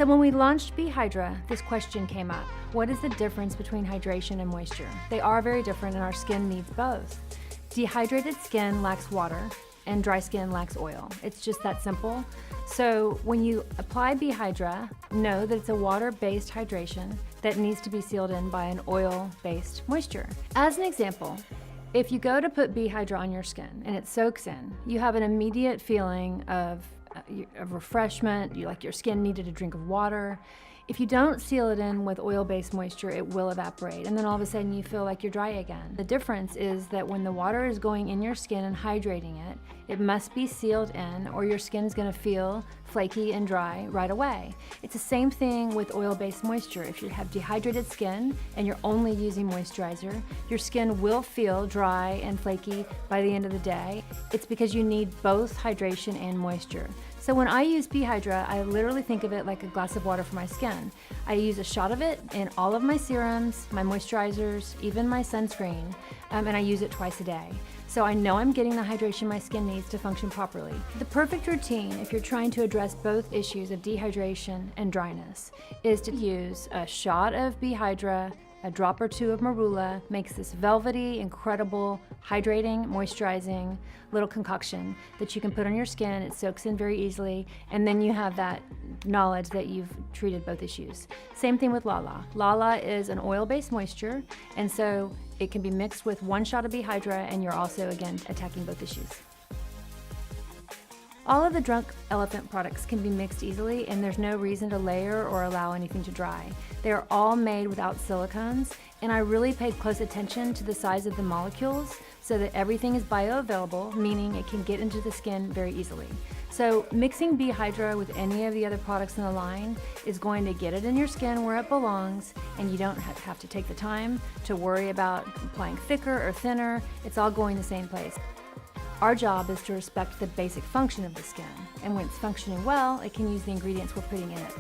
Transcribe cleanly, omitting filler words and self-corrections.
So when we launched Hydra, this question came up. What is the difference between hydration and moisture? They are very different and our skin needs both. Dehydrated skin lacks water and dry skin lacks oil. It's just that simple. So when you apply Hydra, know that it's a water-based hydration that needs to be sealed in by an oil-based moisture. As an example, if you go to put Hydra on your skin and it soaks in, you have an immediate feeling of refreshment, like your skin needed a drink of water. If you don't seal it in with oil-based moisture, it will evaporate, and then all of a sudden you feel like you're dry again. The difference is that when the water is going in your skin and hydrating it, it must be sealed in or your skin is going to feel flaky and dry right away. It's the same thing with oil-based moisture. If you have dehydrated skin and you're only using moisturizer, your skin will feel dry and flaky by the end of the day. It's because you need both hydration and moisture. So when I use Hydra, I literally think of it like a glass of water for my skin. I use a shot of it in all of my serums, my moisturizers, even my sunscreen, and I use it twice a day. So I know I'm getting the hydration my skin needs to function properly. The perfect routine, if you're trying to address both issues of dehydration and dryness, is to use a shot of Hydra, a drop or two of marula, makes this velvety, incredible, hydrating, moisturizing little concoction that you can put on your skin. It soaks in very easily, and then you have that knowledge that you've treated both issues. Same thing with Lala. Lala is an oil-based moisture, and so it can be mixed with one shot of Hydra, and you're also, again, attacking both issues. All of the Drunk Elephant products can be mixed easily, and there's no reason to layer or allow anything to dry. They are all made without silicones, and I really paid close attention to the size of the molecules so that everything is bioavailable, meaning it can get into the skin very easily. So mixing Hydra with any of the other products in the line is going to get it in your skin where it belongs, and you don't have to take the time to worry about applying thicker or thinner. It's all going the same place. Our job is to respect the basic function of the skin, and when it's functioning well, it can use the ingredients we're putting in it.